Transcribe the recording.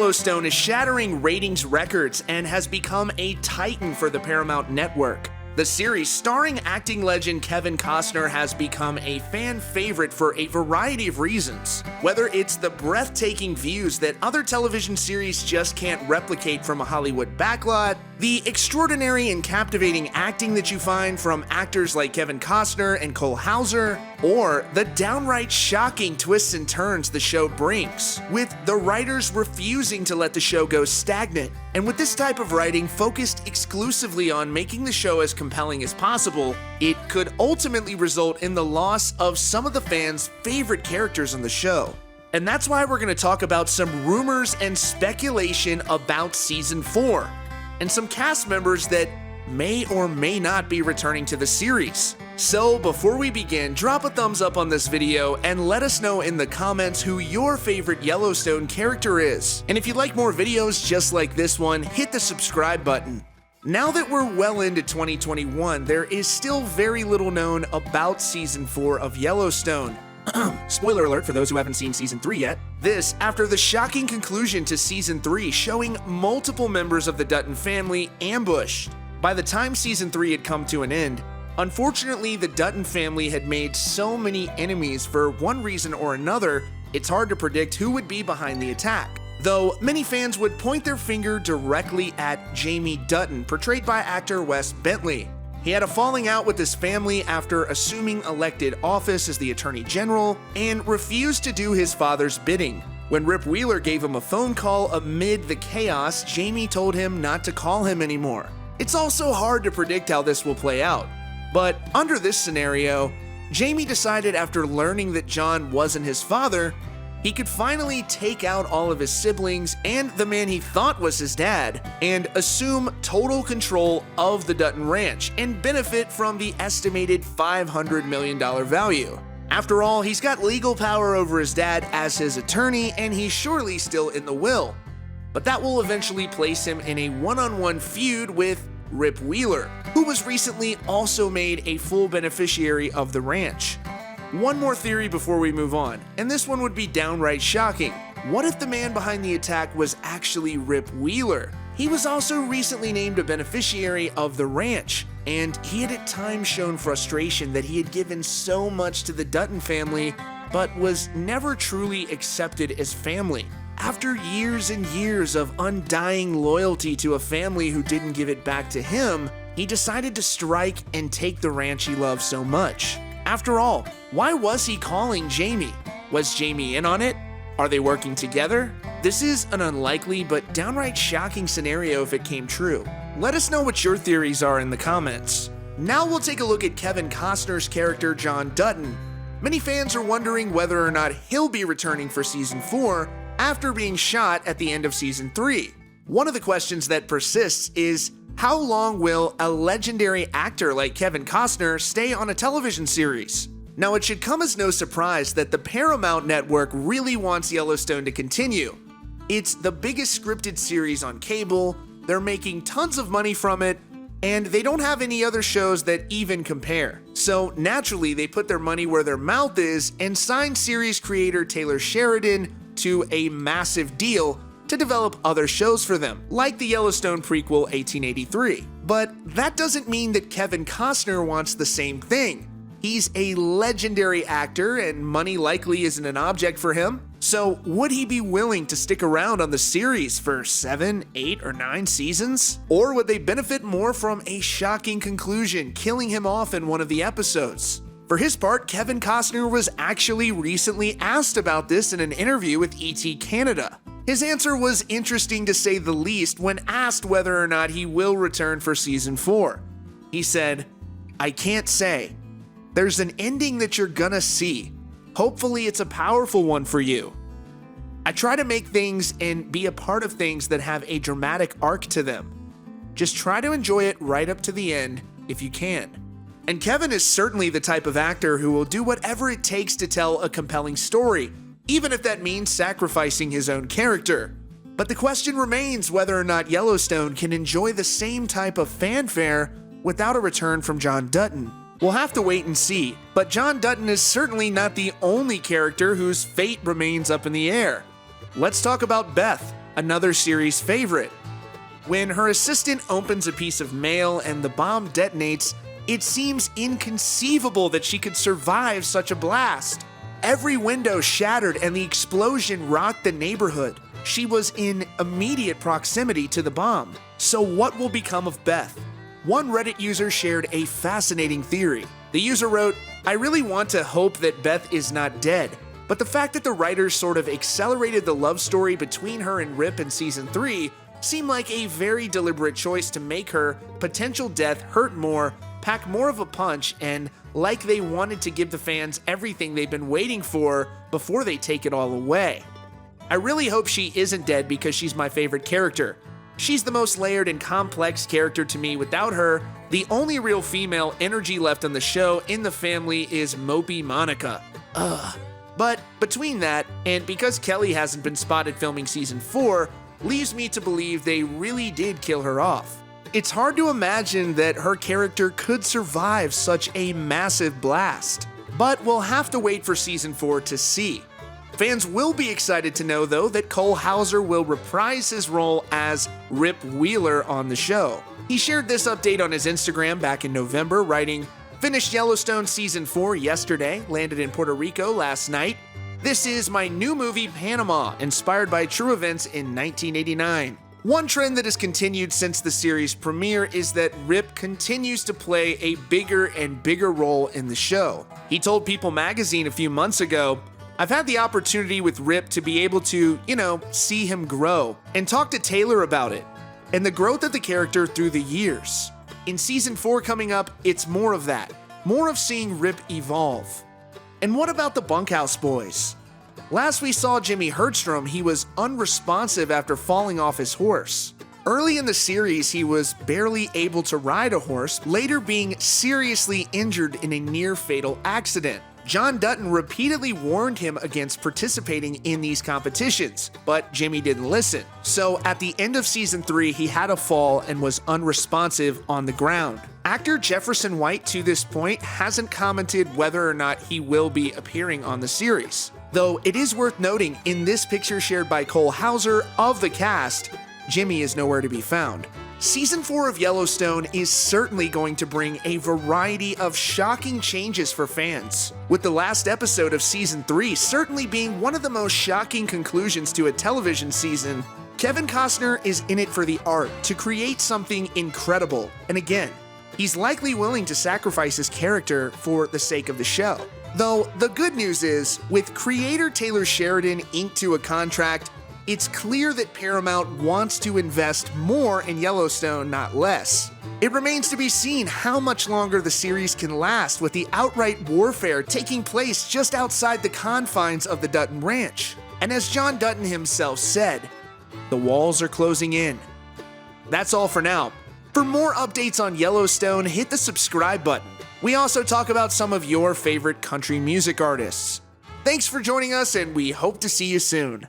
Yellowstone is shattering ratings records and has become a titan for the Paramount Network. The series, starring acting legend Kevin Costner, has become a fan favorite for a variety of reasons. Whether it's the breathtaking views that other television series just can't replicate from a Hollywood backlot, the extraordinary and captivating acting that you find from actors like Kevin Costner and Cole Hauser, or the downright shocking twists and turns the show brings, with the writers refusing to let the show go stagnant. And with this type of writing focused exclusively on making the show as compelling as possible, it could ultimately result in the loss of some of the fans' favorite characters on the show. And that's why we're going to talk about some rumors and speculation about Season 4, and some cast members that may or may not be returning to the series. So before we begin, drop a thumbs up on this video and let us know in the comments who your favorite Yellowstone character is. And if you'd like more videos just like this one, hit the subscribe button. Now that we're well into 2021, there is still very little known about Season 4 of Yellowstone. Spoiler alert for those who haven't seen Season 3 yet. This after the shocking conclusion to Season 3 showing multiple members of the Dutton family ambushed. By the time Season 3 had come to an end, unfortunately the Dutton family had made so many enemies for one reason or another, it's hard to predict who would be behind the attack. Though many fans would point their finger directly at Jamie Dutton, portrayed by actor Wes Bentley. He had a falling out with his family after assuming elected office as the Attorney General and refused to do his father's bidding. When Rip Wheeler gave him a phone call amid the chaos, Jamie told him not to call him anymore. It's also hard to predict how this will play out. But under this scenario, Jamie decided after learning that John wasn't his father, he could finally take out all of his siblings and the man he thought was his dad and assume total control of the Dutton Ranch and benefit from the estimated $500 million value. After all, he's got legal power over his dad as his attorney, and he's surely still in the will. But that will eventually place him in a one-on-one feud with Rip Wheeler, who was recently also made a full beneficiary of the ranch. One more theory before we move on, and this one would be downright shocking. What if the man behind the attack was actually Rip Wheeler? He was also recently named a beneficiary of the ranch, and he had at times shown frustration that he had given so much to the Dutton family, but was never truly accepted as family. After years and years of undying loyalty to a family who didn't give it back to him, he decided to strike and take the ranch he loved so much. After all, why was he calling Jamie? Was Jamie in on it? Are they working together? This is an unlikely but downright shocking scenario if it came true. Let us know what your theories are in the comments. Now we'll take a look at Kevin Costner's character John Dutton. Many fans are wondering whether or not he'll be returning for Season 4 after being shot at the end of Season 3. One of the questions that persists is, how long will a legendary actor like Kevin Costner stay on a television series? Now, it should come as no surprise that the Paramount Network really wants Yellowstone to continue. It's the biggest scripted series on cable, they're making tons of money from it, and they don't have any other shows that even compare. So naturally, they put their money where their mouth is and signed series creator Taylor Sheridan to a massive deal to develop other shows for them, like the Yellowstone prequel 1883. But that doesn't mean that Kevin Costner wants the same thing. He's a legendary actor and money likely isn't an object for him. So would he be willing to stick around on the series for 7, 8, or 9 seasons? Or would they benefit more from a shocking conclusion, killing him off in one of the episodes? For his part, Kevin Costner was actually recently asked about this in an interview with ET Canada. His answer was interesting to say the least when asked whether or not he will return for Season 4. He said, "I can't say. There's an ending that you're gonna see. Hopefully it's a powerful one for you. I try to make things and be a part of things that have a dramatic arc to them. Just try to enjoy it right up to the end if you can." And Kevin is certainly the type of actor who will do whatever it takes to tell a compelling story, even if that means sacrificing his own character. But the question remains whether or not Yellowstone can enjoy the same type of fanfare without a return from John Dutton. We'll have to wait and see, but John Dutton is certainly not the only character whose fate remains up in the air. Let's talk about Beth, another series favorite. When her assistant opens a piece of mail and the bomb detonates, it seems inconceivable that she could survive such a blast. Every window shattered and the explosion rocked the neighborhood. She was in immediate proximity to the bomb. So what will become of Beth? One Reddit user shared a fascinating theory. The user wrote, "I really want to hope that Beth is not dead, but the fact that the writers sort of accelerated the love story between her and Rip in season 3 seemed like a very deliberate choice to make her potential death hurt more, pack more of a punch, and like they wanted to give the fans everything they've been waiting for before they take it all away. I really hope she isn't dead because she's my favorite character. She's the most layered and complex character to me. Without her, the only real female energy left on the show in the family is mopey Monica. Ugh. But between that, and because Kelly hasn't been spotted filming season 4, leaves me to believe they really did kill her off. It's hard to imagine that her character could survive such a massive blast. But we'll have to wait for season 4 to see. Fans will be excited to know, though, that Cole Hauser will reprise his role as Rip Wheeler on the show. He shared this update on his Instagram back in November, writing, "Finished Yellowstone season 4 yesterday, landed in Puerto Rico last night. This is my new movie, Panama, inspired by true events in 1989. One trend that has continued since the series premiere is that Rip continues to play a bigger and bigger role in the show. He told People magazine a few months ago, "I've had the opportunity with Rip to be able to, see him grow and talk to Taylor about it and the growth of the character through the years. In season 4 coming up, it's more of that, more of seeing Rip evolve." And what about the Bunkhouse Boys? Last we saw Jimmy Hurtstrom, he was unresponsive after falling off his horse. Early in the series, he was barely able to ride a horse, later being seriously injured in a near-fatal accident. John Dutton repeatedly warned him against participating in these competitions, but Jimmy didn't listen. So at the end of season 3, he had a fall and was unresponsive on the ground. Actor Jefferson White, to this point, hasn't commented whether or not he will be appearing on the series. Though it is worth noting, in this picture shared by Cole Hauser of the cast, Jimmy is nowhere to be found. Season 4 of Yellowstone is certainly going to bring a variety of shocking changes for fans, with the last episode of season 3 certainly being one of the most shocking conclusions to a television season. Kevin Costner is in it for the art, to create something incredible, and again, he's likely willing to sacrifice his character for the sake of the show. Though the good news is, with creator Taylor Sheridan inked to a contract, it's clear that Paramount wants to invest more in Yellowstone, not less. It remains to be seen how much longer the series can last, with the outright warfare taking place just outside the confines of the Dutton Ranch. And as John Dutton himself said, the walls are closing in. That's all for now. For more updates on Yellowstone, hit the subscribe button. We also talk about some of your favorite country music artists. Thanks for joining us, and we hope to see you soon.